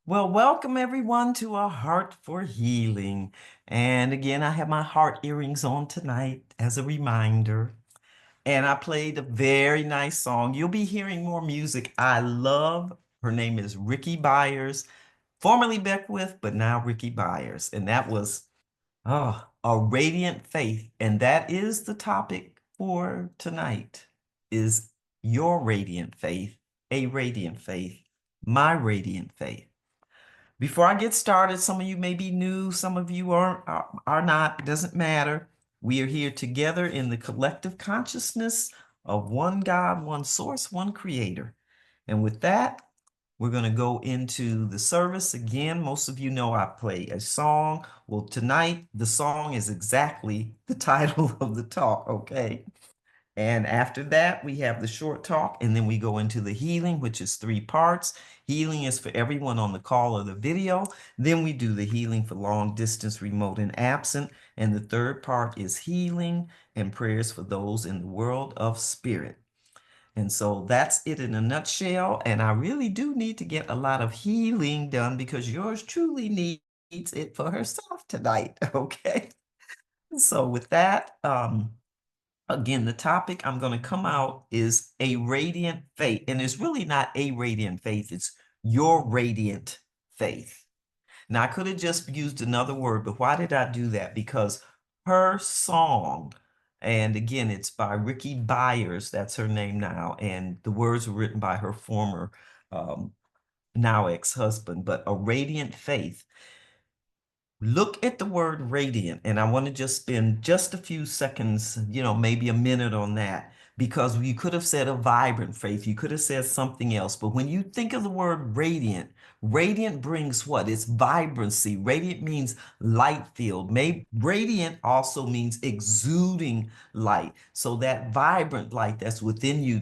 Well, welcome everyone to A Heart for Healing. And again, I have my heart earrings on tonight as a reminder. And I played a very nice song. You'll be hearing more music I love. Her name is Ricky Byers, formerly Beckwith, but now Ricky Byers. And that was A Radiant Faith. And that is the topic for tonight is your radiant faith, a radiant faith, my radiant faith. Before I get started, some of you may be new, some of you are not. It doesn't matter. We are here together in the collective consciousness of one God, one source, one creator. And with that, we're going to go into the service. Again, most of you know I play a song. Well, tonight, the song is exactly the title of the talk, okay? And after that, we have the short talk, and then we go into the healing, which is 3 parts. Healing is for everyone on the call or the video. Then we do the healing for long distance, remote, and absent. And the third part is healing and prayers for those in the world of spirit. And so that's it in a nutshell. And I really do need to get a lot of healing done because yours truly needs it for herself tonight. Okay. So with that, again, the topic I'm going to come out is a radiant faith. And it's really not a radiant faith, it's your radiant faith. Now, I could have just used another word, but why did I do that? Because her song, and again, it's by Ricky Byers, that's her name now, and the words were written by her former, now ex-husband, but A Radiant Faith. Look at the word radiant, and I want to just spend just a few seconds, maybe a minute on that, because you could have said a vibrant faith, you could have said something else, but when you think of the word radiant, radiant brings what? It's vibrancy. Radiant means light filled. Radiant also means exuding light. So that vibrant light that's within you,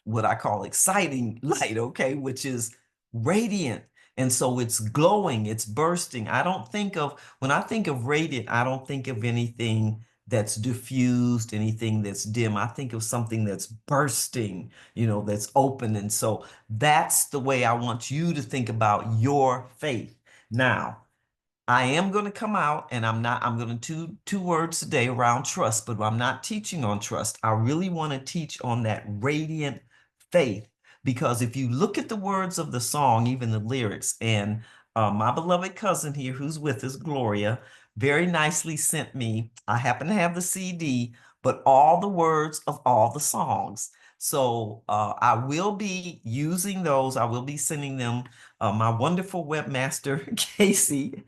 what I call exciting light, okay, which is radiant. And so it's glowing, it's bursting. When I think of radiant, I don't think of anything that's diffused, anything that's dim. I think of something that's bursting, that's open. And so that's the way I want you to think about your faith. Now, I am going to come out and I'm going to two words today around trust, but I'm not teaching on trust. I really want to teach on that radiant faith because if you look at the words of the song, even the lyrics, and my beloved cousin here who's with us, Gloria, very nicely sent me, I happen to have the CD, but all the words of all the songs. So I will be using those. I will be sending them. My wonderful webmaster, Casey,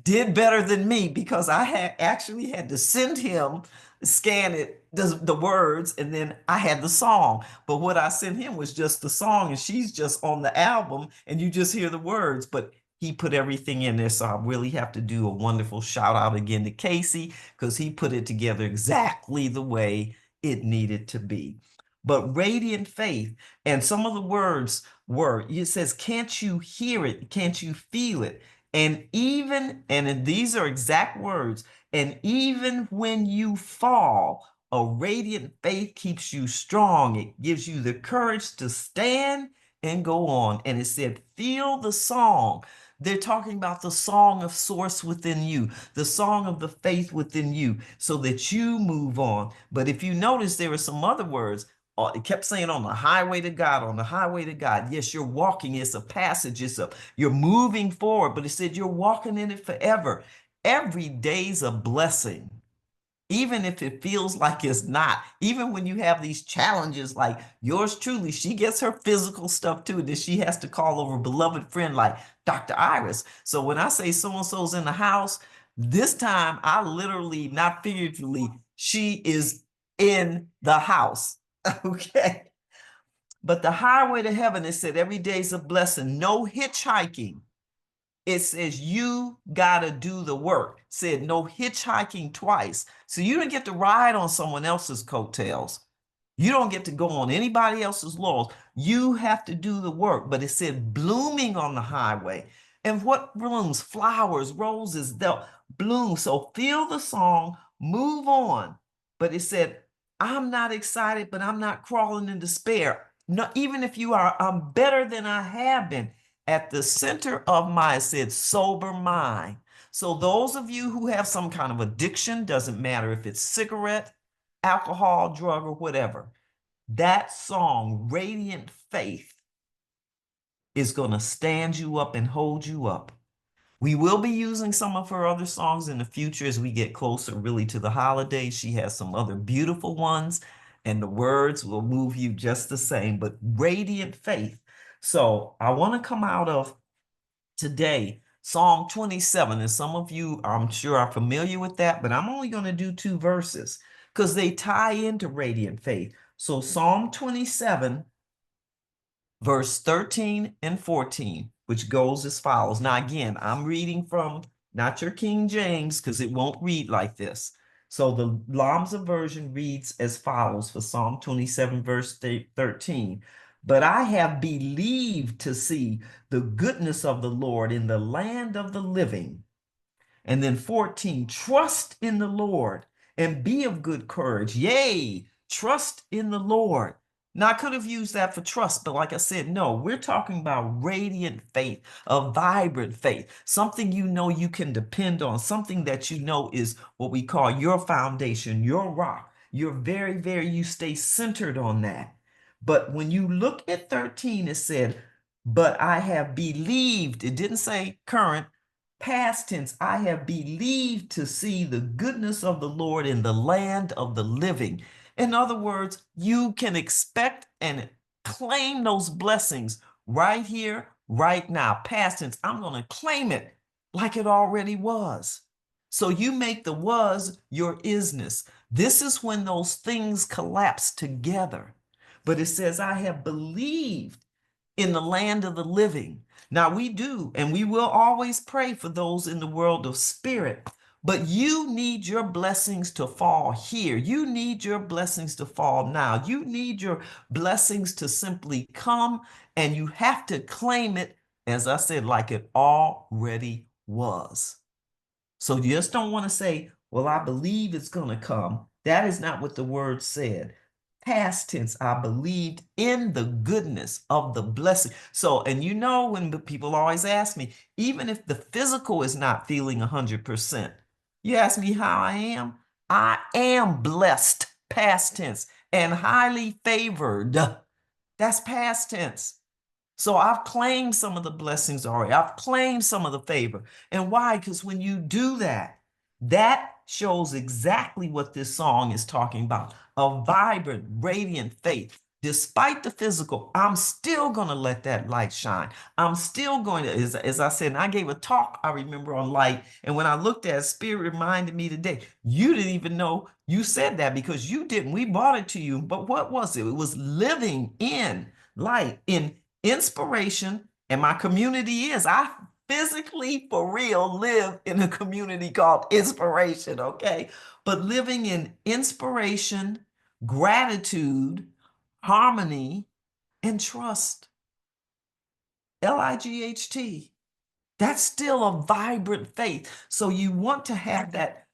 did better than me because I actually had to send him scan the words and then I had the song, but what I sent him was just the song and she's just on the album and you just hear the words, but he put everything in there. So I really have to do a wonderful shout out again to Casey because he put it together exactly the way it needed to be. But radiant faith, and some of the words it says, can't you hear it? Can't you feel it? And these are exact words, and even when you fall, a radiant faith keeps you strong. It gives you the courage to stand and go on. And it said, feel the song. They're talking about the song of source within you, the song of the faith within you, so that you move on. But if you notice, there are some other words. It kept saying on the highway to God, on the highway to God. Yes, you're walking. It's a passage. You're moving forward, but it said you're walking in it forever. Every day's a blessing, even if it feels like it's not. Even when you have these challenges, like yours truly, she gets her physical stuff too, that she has to call over a beloved friend like Dr. Iris. So when I say so-and-so's in the house, this time I literally, not figuratively, she is in the house. Okay. But the highway to heaven, it said every day's a blessing. No hitchhiking. It says you gotta do the work. It said no hitchhiking twice. So you don't get to ride on someone else's coattails. You don't get to go on anybody else's laurels. You have to do the work. But it said blooming on the highway. And what blooms? Flowers, roses, they'll bloom. So feel the song, move on. But it said, I'm not excited, but I'm not crawling in despair. No, even if you are, I'm better than I have been. at the center of my, it said, sober mind. So those of you who have some kind of addiction, doesn't matter if it's cigarette, alcohol, drug, or whatever, that song, Radiant Faith, is going to stand you up and hold you up. We will be using some of her other songs in the future as we get closer really to the holidays. She has some other beautiful ones, and the words will move you just the same, but Radiant Faith. So I want to come out of today, Psalm 27, and some of you, I'm sure, are familiar with that, but I'm only going to do 2 verses because they tie into Radiant Faith. So Psalm 27, verse 13 and 14, which goes as follows. Now, again, I'm reading from not your King James because it won't read like this. So the Lamsa version reads as follows for Psalm 27, verse 13. But I have believed to see the goodness of the Lord in the land of the living. And then 14, trust in the Lord and be of good courage. Yea, trust in the Lord. Now, I could have used that for trust, but like I said, no, we're talking about radiant faith, a vibrant faith, something you know you can depend on, something that you know is what we call your foundation, your rock. You're you stay centered on that. But when you look at 13, it said, but I have believed, it didn't say current, past tense, I have believed to see the goodness of the Lord in the land of the living. In other words, you can expect and claim those blessings right here, right now. Past tense, I'm going to claim it like it already was. So you make the was your isness. This is when those things collapse together. But it says, I have believed in the land of the living. Now we do, and we will always pray for those in the world of spirit, but you need your blessings to fall here. You need your blessings to fall now. You need your blessings to simply come, and you have to claim it, as I said, like it already was. So you just don't want to say, well, I believe it's going to come. That is not what the word said. Past tense, I believed in the goodness of the blessing. So, and you know, when people always ask me, even if the physical is not feeling 100%, you ask me how I am blessed, past tense, and highly favored. That's past tense. So I've claimed some of the blessings already. I've claimed some of the favor. And why? Because when you do that, that shows exactly what this song is talking about. A vibrant, radiant faith. Despite the physical, I'm still going to let that light shine. I'm still going to, as I said, and I gave a talk, I remember, on light. And when I looked at it, Spirit reminded me today, you didn't even know you said that because you didn't. We brought it to you. But what was it? It was living in light, in inspiration, and my community is, I physically for real live in a community called inspiration, okay? But living in inspiration, gratitude, harmony, and trust. Light. That's still a vibrant faith. So you want to have that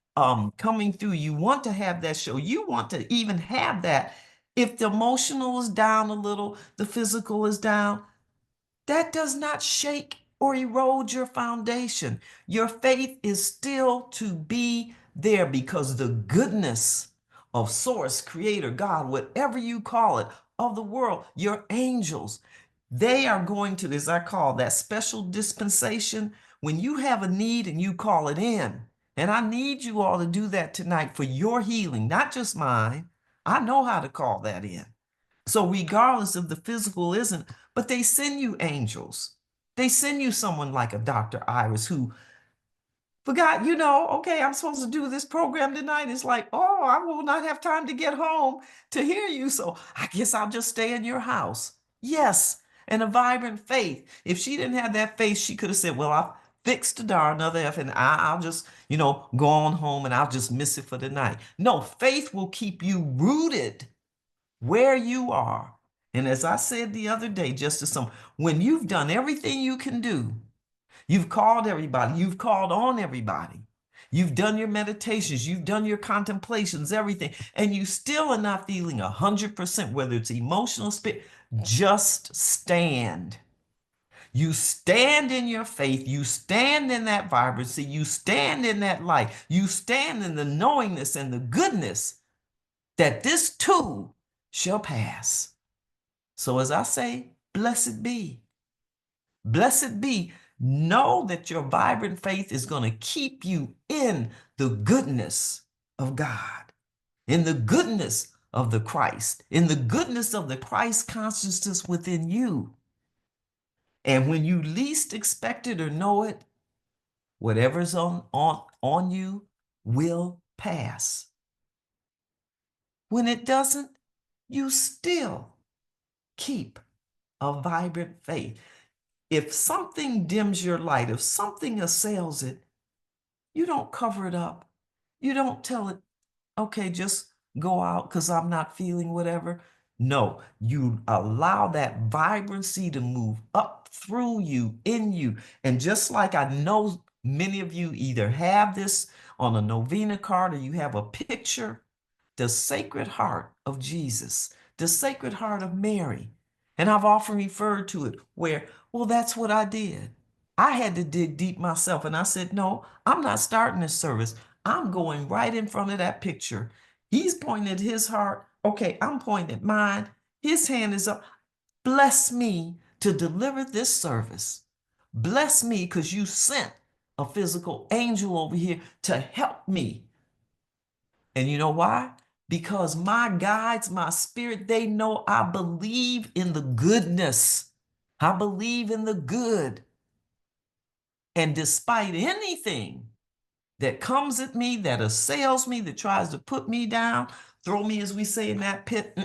coming through. You want to have that show. You want to even have that. If the emotional is down a little, the physical is down, that does not shake or erode your foundation. Your faith is still to be there because the goodness of Source, Creator, God, whatever you call it, of the world, your angels, they are going to, as I call that special dispensation, when you have a need and you call it in. And I need you all to do that tonight for your healing, not just mine. I know how to call that in. So regardless of the physical isn't, but they send you angels. They send you someone like a Dr. Iris who forgot, okay, I'm supposed to do this program tonight. It's like, oh, I will not have time to get home to hear you. So I guess I'll just stay in your house. Yes. And a vibrant faith. If she didn't have that faith, she could have said, well, I'll fix the darn another F and I'll just, go on home and I'll just miss it for the night. No, faith will keep you rooted where you are. And as I said the other day, just as when you've done everything you can do, you've called everybody, you've called on everybody, you've done your meditations, you've done your contemplations, everything, and you still are not feeling 100%, whether it's emotional, spirit, just stand. You stand in your faith. You stand in that vibrancy. You stand in that light. You stand in the knowingness and the goodness that this too shall pass. So as I say, blessed be. Blessed be. Know that your vibrant faith is going to keep you in the goodness of God, in the goodness of the Christ, in the goodness of the Christ consciousness within you. And when you least expect it or know it, whatever's on you will pass. When it doesn't, you still keep a vibrant faith. If something dims your light, if something assails it, you don't cover it up. You don't tell it, okay, just go out because I'm not feeling whatever. No, you allow that vibrancy to move up through you, in you. And just like I know many of you either have this on a novena card or you have a picture, the Sacred Heart of Jesus, the Sacred Heart of Mary. And I've often referred to it where, well, that's what I did. I had to dig deep myself. And I said, no, I'm not starting this service. I'm going right in front of that picture. He's pointing at his heart. Okay, I'm pointing at mine. His hand is up. Bless me to deliver this service. Bless me because you sent a physical angel over here to help me. And you know why? Because my guides, my spirit, they know I believe in the goodness. I believe in the good. And despite anything that comes at me, that assails me, that tries to put me down, throw me, as we say, in that pit.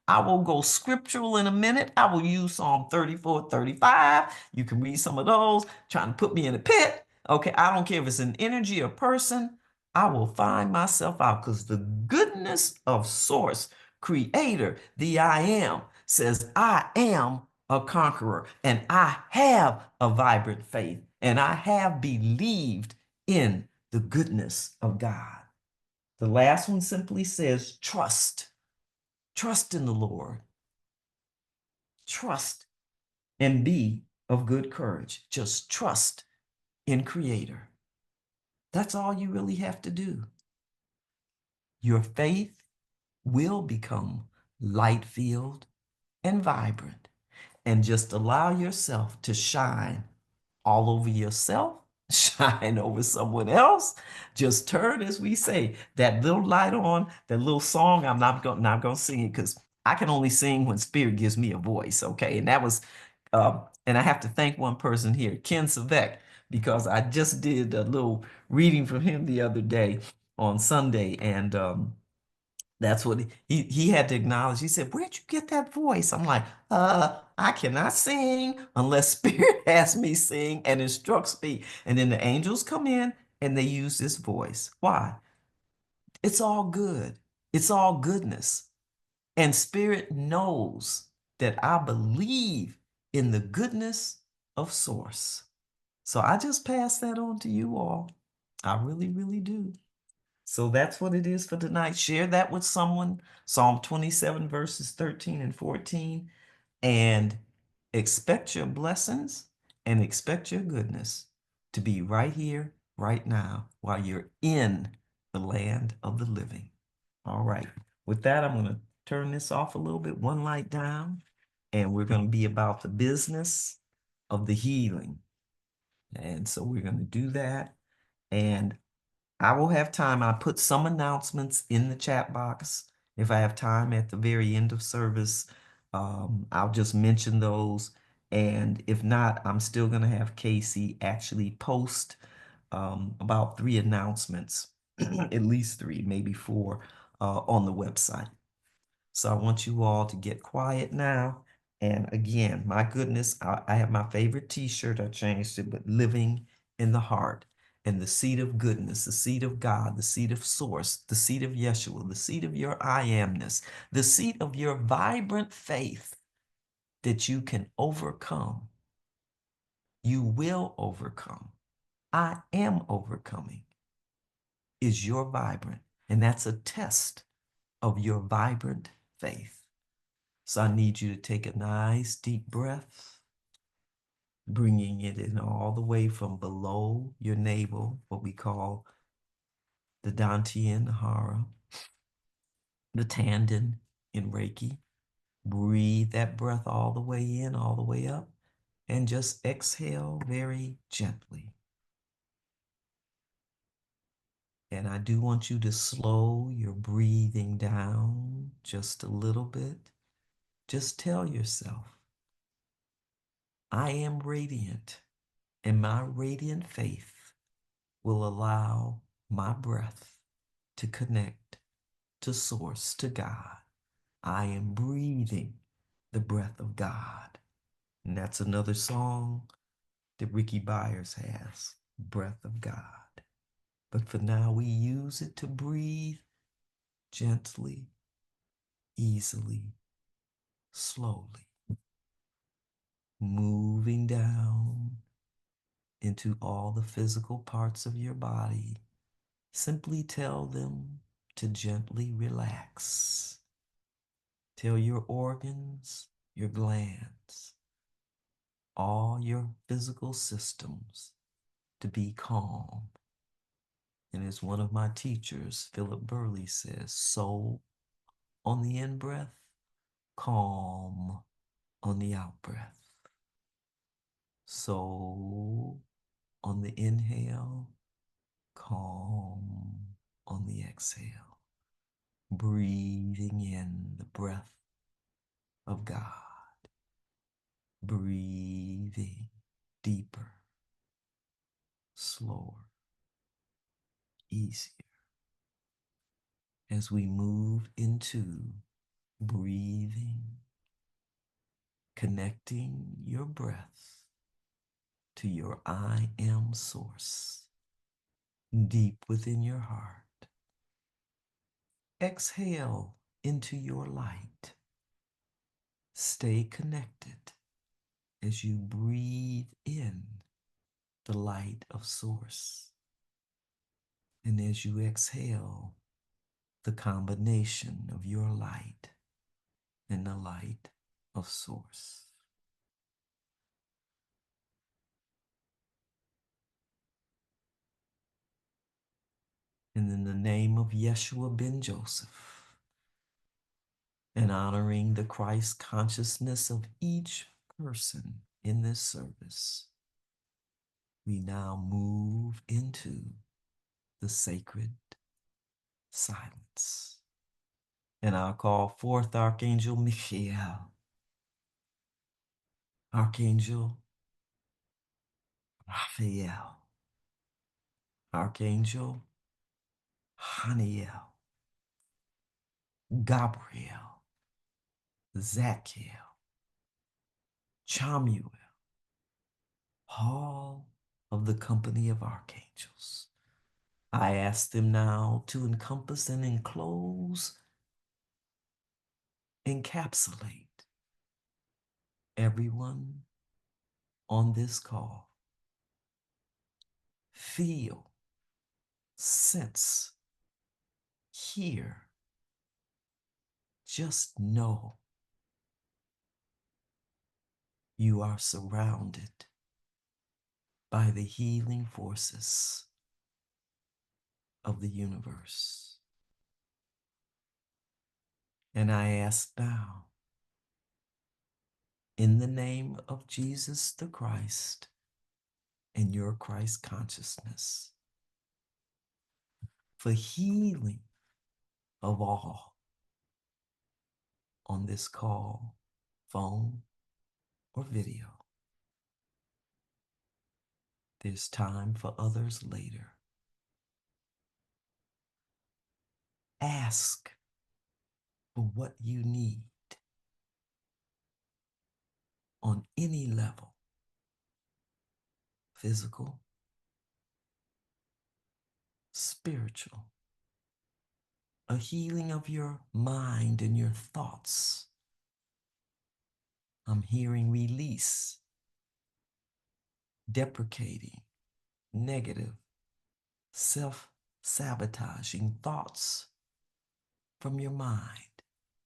I will go scriptural in a minute. I will use Psalm 34, 35. You can read some of those, trying to put me in a pit. Okay, I don't care if it's an energy or person. I will find myself out because the goodness of Source, Creator, the I Am, says I am a conqueror and I have a vibrant faith and I have believed in the goodness of God. The last one simply says, trust. Trust in the Lord. Trust and be of good courage. Just trust in Creator. That's all you really have to do. Your faith will become light-filled and vibrant, and just allow yourself to shine all over yourself, shine over someone else. Just turn, as we say, that little light on, that little song. I'm not gonna sing it because I can only sing when Spirit gives me a voice, okay? And that was, and I have to thank one person here, Ken Savek, because I just did a little reading from him the other day on Sunday, and that's what he had to acknowledge. He said, "Where'd you get that voice?" I'm like, I cannot sing unless Spirit has me sing and instructs me. And then the angels come in and they use this voice. Why? It's all good. It's all goodness. And Spirit knows that I believe in the goodness of Source. So I just pass that on to you all. I really, really do. So that's what it is for tonight. Share that with someone. Psalm 27, verses 13 and 14. And expect your blessings and expect your goodness to be right here, right now, while you're in the land of the living. All right. With that, I'm going to turn this off a little bit, one light down, and we're going to be about the business of the healing. And so we're going to do that. And I will have time. I put some announcements in the chat box. If I have time at the very end of service, I'll just mention those. And if not, I'm still going to have Casey actually post about 3 announcements, at least 3, maybe 4, on the website. So I want you all to get quiet now. And again, my goodness, I have my favorite t-shirt. I changed it, but living in the heart and the seed of goodness, the seed of God, the seed of Source, the seed of Yeshua, the seed of your I amness, the seed of your vibrant faith that you can overcome. You will overcome. I am overcoming is your vibrant. And that's a test of your vibrant faith. So I need you to take a nice deep breath bringing it in all the way from below your navel, what we call the Dantian Hara, the Tandon in Reiki. Breathe that breath all the way in, all the way up, and just exhale very gently. And I do want you to slow your breathing down just a little bit. Just tell yourself, I am radiant, and my radiant faith will allow my breath to connect to Source, to God. I am breathing the breath of God. And that's another song that Ricky Byers has, Breath of God. But for now, we use it to breathe gently, easily, slowly, moving down into all the physical parts of your body. Simply tell them to gently relax. Tell your organs, your glands, all your physical systems to be calm. And as one of my teachers, Philip Burley, says, soul on the in-breath, calm on the out-breath. Soul on the inhale, calm on the exhale. Breathing in the breath of God. Breathing deeper, slower, easier. As we move into breathing, connecting your breath to your I am source, deep within your heart. Exhale into your light. Stay connected as you breathe in the light of Source. And as you exhale, the combination of your light and the light of Source. And in the name of Yeshua ben Joseph, and honoring the Christ consciousness of each person in this service, we now move into the sacred silence. And I'll call forth Archangel Michael, Archangel Raphael, Archangel Haniel, Gabriel, Zachiel, Chamuel, all of the company of archangels. I ask them now to encompass and enclose, encapsulate everyone on this call. Feel, sense, hear, just know you are surrounded by the healing forces of the universe. And I ask now, in the name of Jesus the Christ and your Christ consciousness, for healing of all on this call, phone, or video. There's time for others later. Ask for what you need on any level, physical, spiritual, a healing of your mind and your thoughts. I'm hearing release, deprecating, negative, self-sabotaging thoughts from your mind.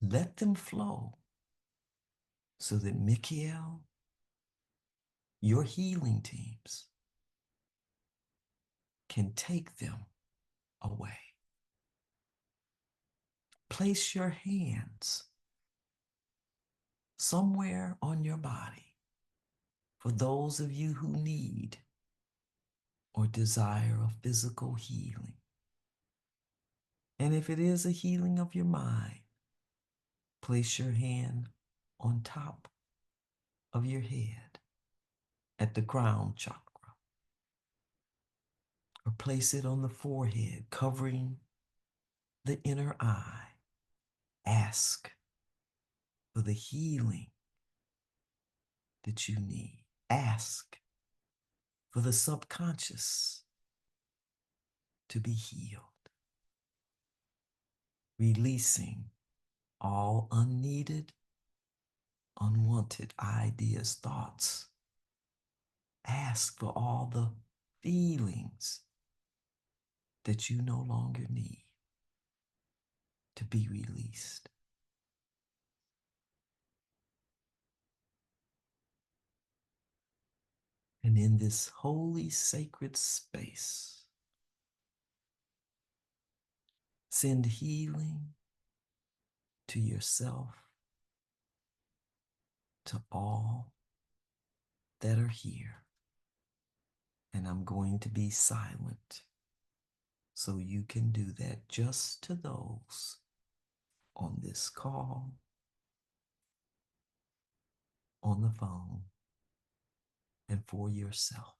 Let them flow so that Michael your healing teams can take them away. Place your hands somewhere on your body for those of you who need or desire a physical healing. And if it is a healing of your mind, place your hand on top of your head at the crown chakra, or place it on the forehead, covering the inner eye. Ask for the healing that you need. Ask for the subconscious to be healed, releasing all unneeded, unwanted ideas, thoughts. Ask for all the feelings that you no longer need to be released. And in this holy, sacred space, send healing to yourself, to all that are here. And I'm going to be silent so you can do that just to those on this call, on the phone, and for yourself.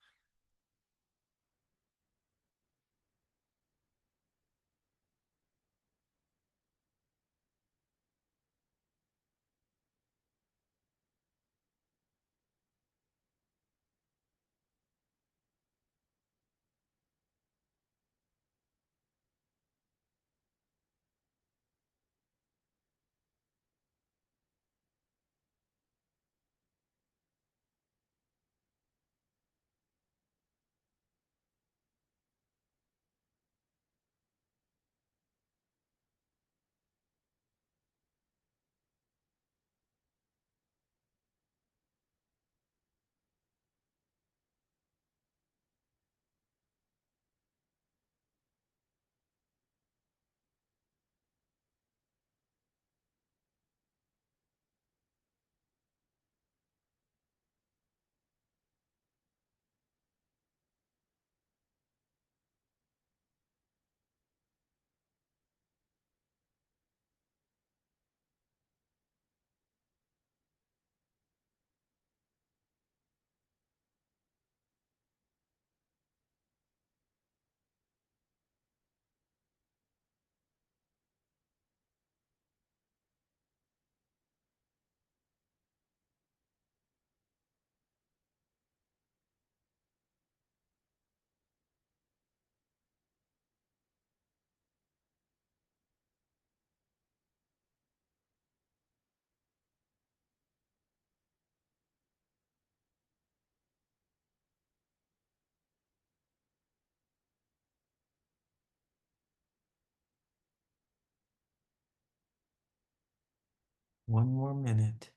One more minute,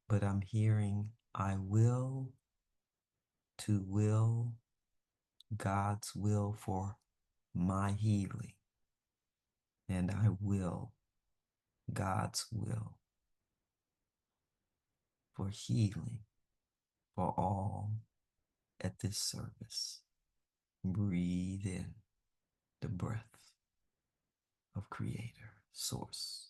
but I'm hearing I will to will God's will for my healing, and I will God's will for healing for all at this service. Breathe in the breath of Creator, Source.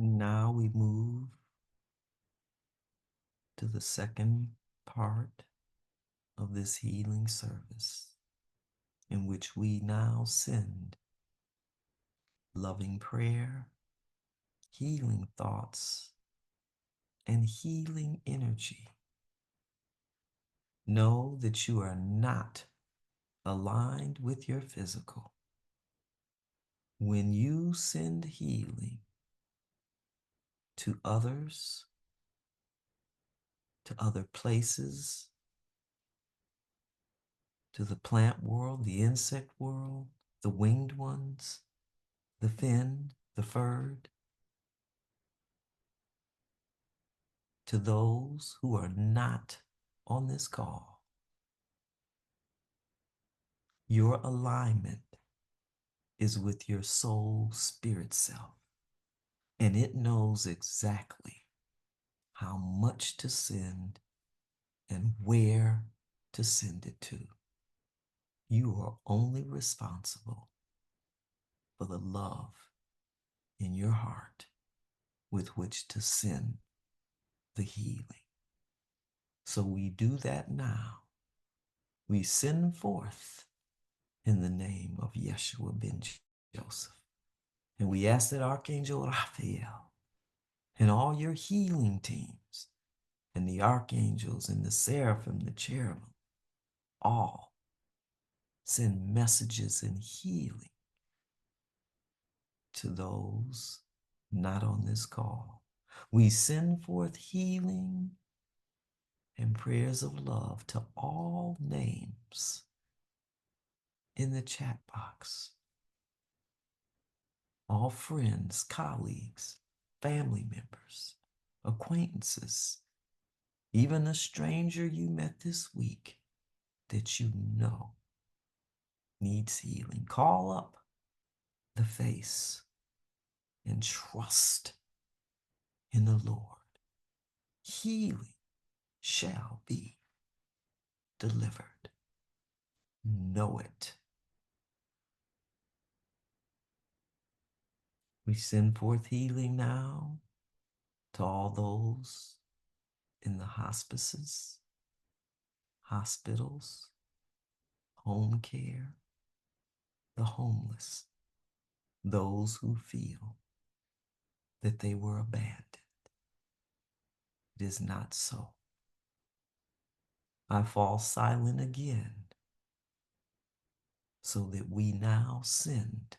Now we move to the second part of this healing service, in which we now send loving prayer, healing thoughts, and healing energy. Know that you are not aligned with your physical. When you send healing to others, to other places, to the plant world, the insect world, the winged ones, the finned, the furred, to those who are not on this call, your alignment is with your soul spirit self, and it knows exactly how much to send and where to send it to. You are only responsible for the love in your heart with which to send the healing. So we do that now. We send forth in the name of Yeshua ben Joseph. And we ask that Archangel Raphael and all your healing teams and the archangels and the seraphim, the cherubim, all send messages and healing to those not on this call. We send forth healing and prayers of love to all names in the chat box, all friends, colleagues, family members, acquaintances, even a stranger you met this week that you know needs healing. Call up the face and trust in the Lord. Healing shall be delivered. Know it. We send forth healing now to all those in the hospices, hospitals, home care, the homeless, those who feel that they were abandoned. It is not so. I fall silent again so that we now send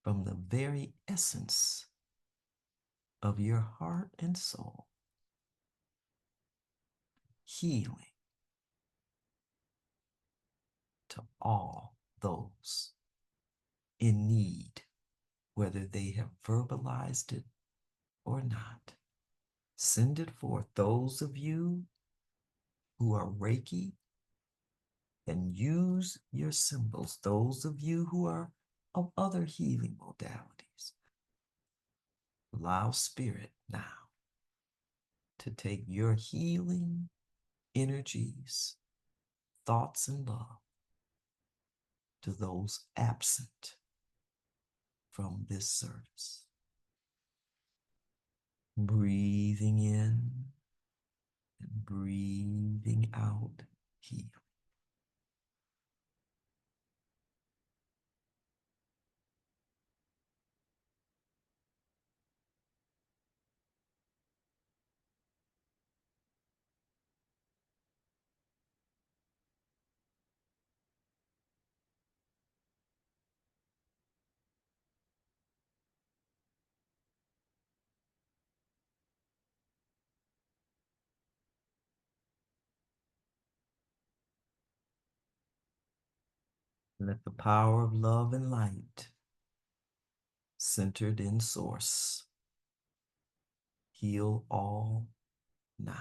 from the very essence of your heart and soul healing to all those in need, whether they have verbalized it or not. Send it forth. Those of you who are Reiki and use your symbols, those of you who are of other healing modalities, allow Spirit now to take your healing energies, thoughts, and love to those absent from this service. Breathing in and breathing out, heal. Let the power of love and light, centered in Source, heal all now.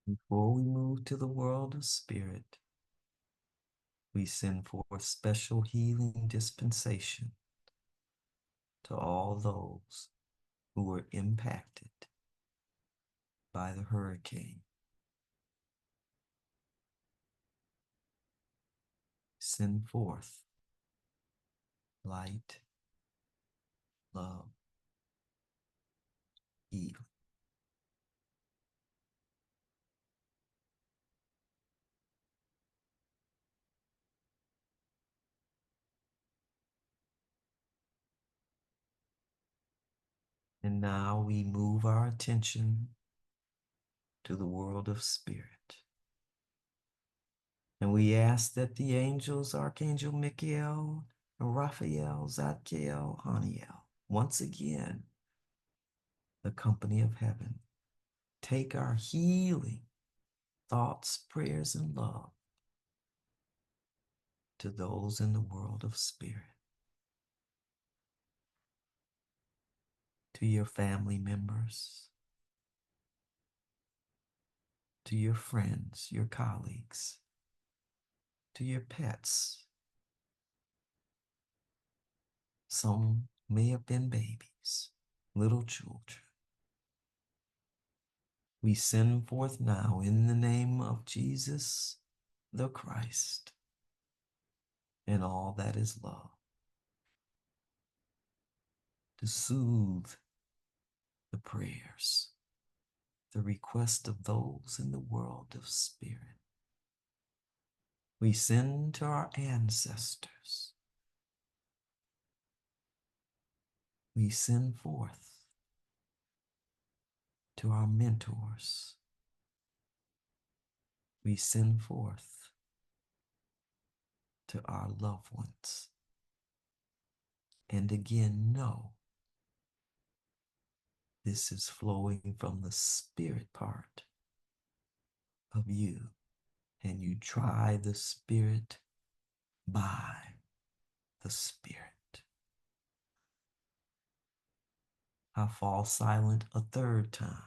Before we move to the world of spirit, we send forth special healing dispensation to all those who were impacted by the hurricane. Send forth light, love, healing. And now we move our attention to the world of spirit. And we ask that the angels, Archangel Michael, Raphael, Zadkiel, Haniel, once again, the company of heaven, take our healing thoughts, prayers, and love to those in the world of spirit, to your family members, to your friends, your colleagues, to your pets. Some may have been babies, little children. We send forth now in the name of Jesus the Christ and all that is love to soothe the prayers, the request of those in the world of spirit. We send to our ancestors. We send forth to our mentors. We send forth to our loved ones. And again, know this is flowing from the spirit part of you. And you try the spirit by the spirit. I fall silent a third time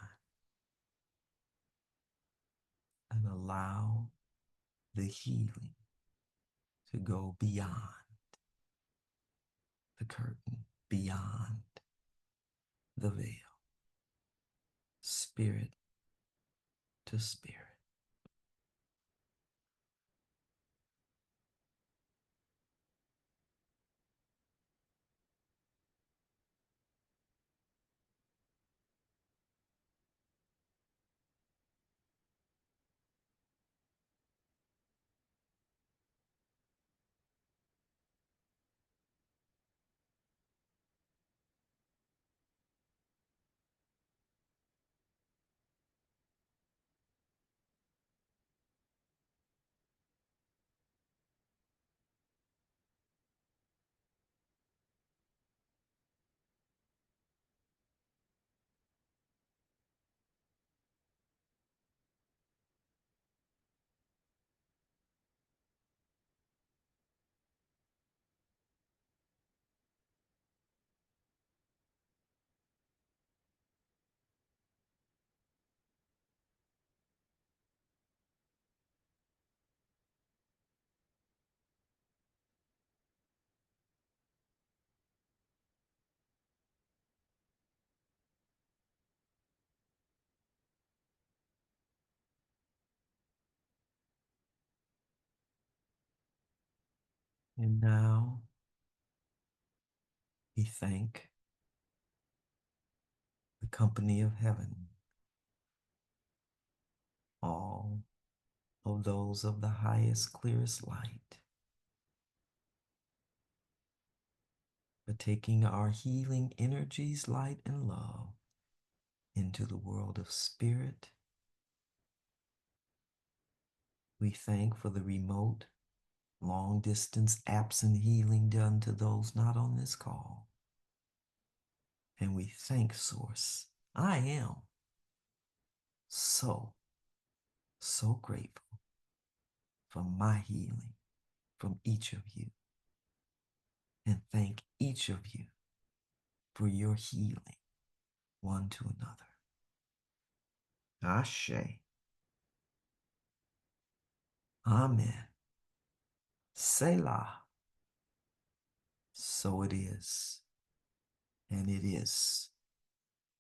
and allow the healing to go beyond the curtain, beyond the veil, spirit to spirit. And now we thank the company of heaven, all of those of the highest, clearest light, for taking our healing energies, light, and love into the world of spirit. We thank for the remote, long distance, absent healing done to those not on this call. And we thank Source. I am so, so grateful for my healing from each of you. And thank each of you for your healing one to another. Ashe. Amen. Selah. So it is, and it is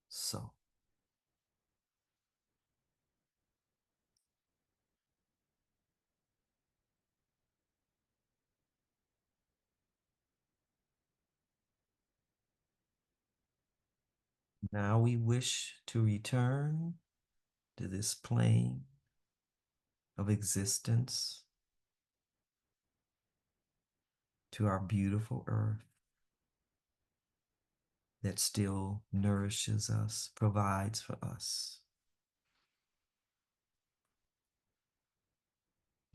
so. Now we wish to return to this plane of existence, to our beautiful earth that still nourishes us, provides for us.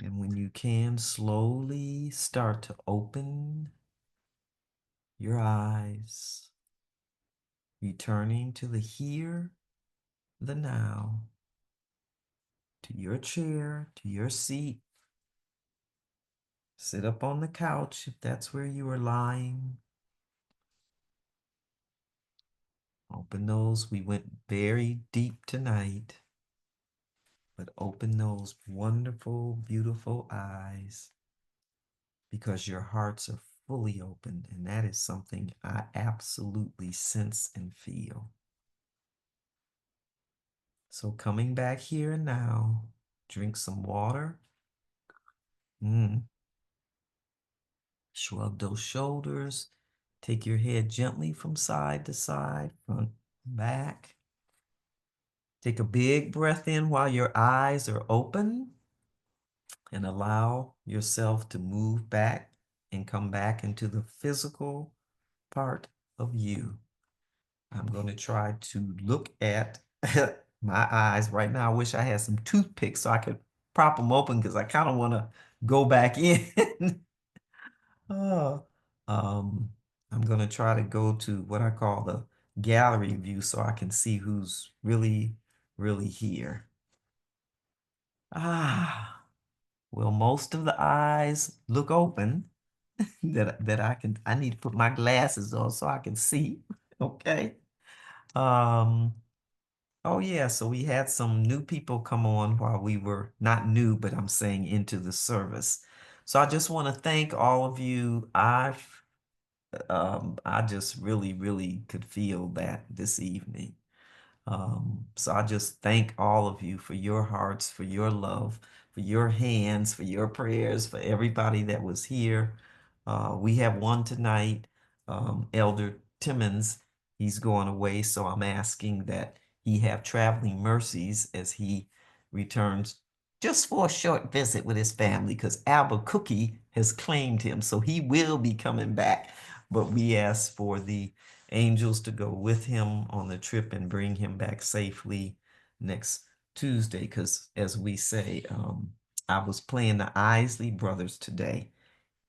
And when you can, slowly start to open your eyes, returning to the here, the now, to your chair, to your seat. Sit up on the couch if that's where you are lying. Open those. We went very deep tonight, but open those wonderful, beautiful eyes because your hearts are fully open, and that is something I absolutely sense and feel. So coming back here and now, drink some water. Shrug those shoulders. Take your head gently from side to side, front, back. Take a big breath in while your eyes are open and allow yourself to move back and come back into the physical part of you. I'm going to try to look at my eyes right now. I wish I had some toothpicks so I could prop them open because I kind of want to go back in. Oh, um, I'm going to try to go to what I call the gallery view so I can see who's really, really here. Ah, well, most of the eyes look open that I need to put my glasses on so I can see. Okay. Um, oh yeah, so we had some new people come on while we were not new, but I'm saying into the service. So I just want to thank all of you. I just really, really could feel that this evening. So I just thank all of you for your hearts, for your love, for your hands, for your prayers, for everybody that was here. We have one tonight, Elder Timmons. He's going away, so I'm asking that he have traveling mercies as he returns just for a short visit with his family, because Albuquerque has claimed him, so he will be coming back. But we ask for the angels to go with him on the trip and bring him back safely next Tuesday. Because as we say, I was playing the Isley Brothers today.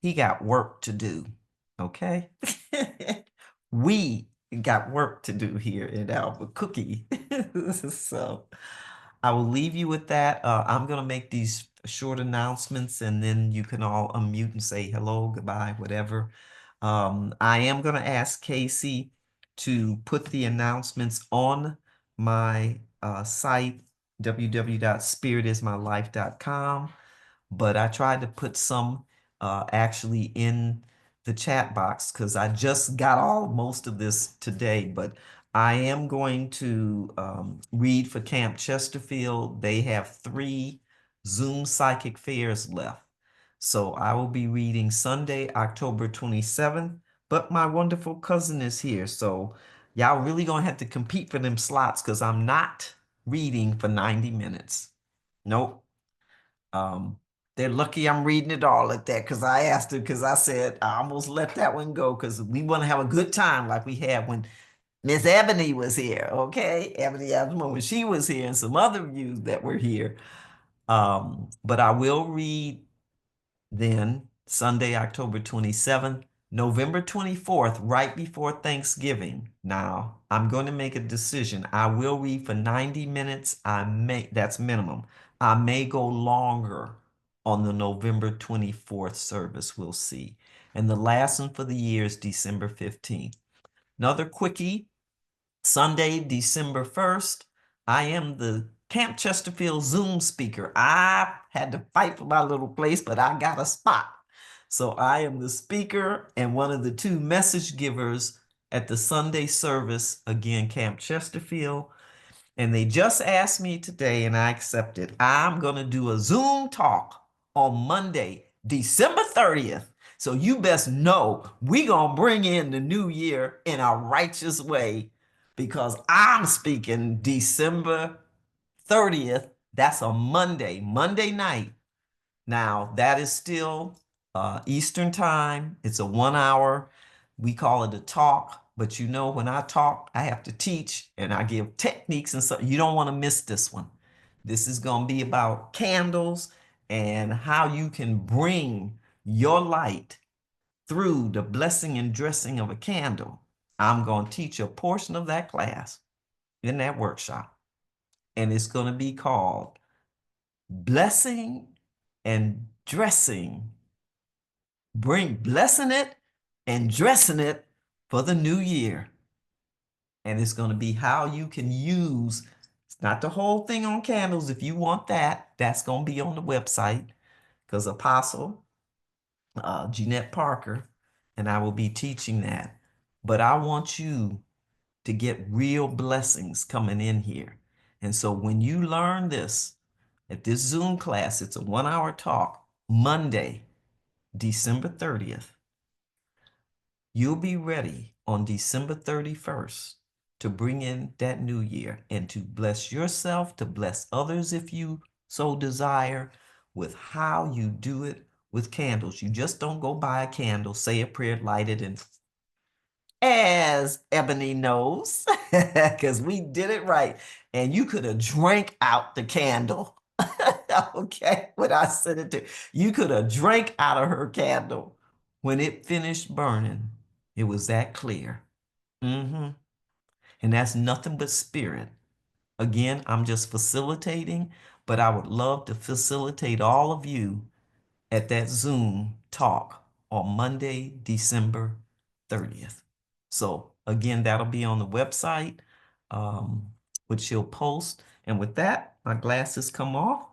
He got work to do. Okay. We got work to do here in Albuquerque. So I will leave you with that. I'm going to make these short announcements and then you can all unmute and say hello, goodbye, whatever. I am going to ask Casey to put the announcements on my site, www.spiritismylife.com, but I tried to put some actually in the chat box because I just got all most of this today, but I am going to read for Camp Chesterfield. They have 3 Zoom psychic fairs left. So I will be reading Sunday, October 27th, but my wonderful cousin is here. So y'all really gonna have to compete for them slots because I'm not reading for 90 minutes. Nope. Um, they're lucky I'm reading it all like that because I asked her because I said I almost let that one go because we want to have a good time like we had when Miss Ebony was here. Okay, Ebony Asma when she was here and some other views that were here. But I will read then Sunday, October 27th, November 24th, right before Thanksgiving. Now, I'm going to make a decision. I will read for 90 minutes. That's minimum. I may go longer on the November 24th service. We'll see. And the last one for the year is December 15th. Another quickie, Sunday, December 1st, I am the Camp Chesterfield Zoom speaker. I had to fight for my little place, but I got a spot. So I am the speaker and one of the two message givers at the Sunday service, again, Camp Chesterfield. And they just asked me today, and I accepted. I'm going to do a Zoom talk on Monday, December 30th. So you best know we going to bring in the new year in a righteous way because I'm speaking December 30th. That's a Monday night. Now, that is still Eastern time. It's a 1 hour. We call it a talk. But you know, when I talk, I have to teach and I give techniques and so you don't want to miss this one. This is going to be about candles and how you can bring your light through the blessing and dressing of a candle. I'm going to teach a portion of that class in that workshop. And it's going to be called Blessing and Dressing. Blessing it and dressing it for the new year. And it's going to be how you can use, it's not the whole thing on candles. If you want that, that's going to be on the website because Apostle Jeanette Parker and I will be teaching that. But I want you to get real blessings coming in here. And so when you learn this at this Zoom class, it's a 1 hour talk, Monday, December 30th. You'll be ready on December 31st to bring in that new year and to bless yourself, to bless others if you so desire, with how you do it with candles. You just don't go buy a candle, say a prayer, light it, and as Ebony knows, because we did it right. And you could have drank out the candle. Okay, when I said it to you, could have drank out of her candle. When it finished burning, it was that clear. And that's nothing but spirit. Again, I'm just facilitating, but I would love to facilitate all of you at that Zoom talk on Monday, December 30th. So again, that'll be on the website, which she'll post. And with that, my glasses come off.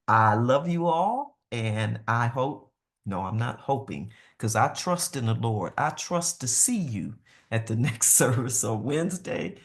I love you all, and I hope, no, I'm not hoping, because I trust in the Lord. I trust to see you at the next service on Wednesday,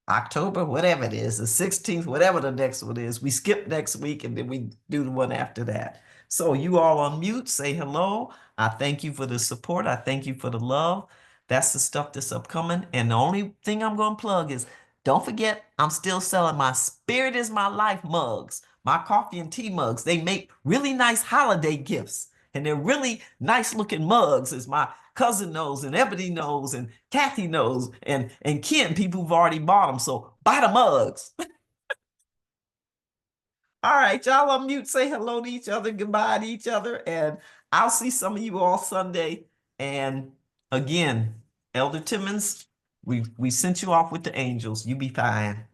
October, whatever it is, the 16th, whatever the next one is. We skip next week and then we do the one after that. So you all on mute, say hello. I thank you for the support. I thank you for the love. That's the stuff that's upcoming. And the only thing I'm going to plug is don't forget, I'm still selling my Spirit is My Life mugs, my coffee and tea mugs. They make really nice holiday gifts. And they're really nice looking mugs, as my cousin knows, and Ebony knows, and Kathy knows, and Ken, people who've already bought them. So buy the mugs. All right, y'all unmute, say hello to each other, goodbye to each other, and I'll see some of you all Sunday. And again, Elder Timmons, we sent you off with the angels. You be fine.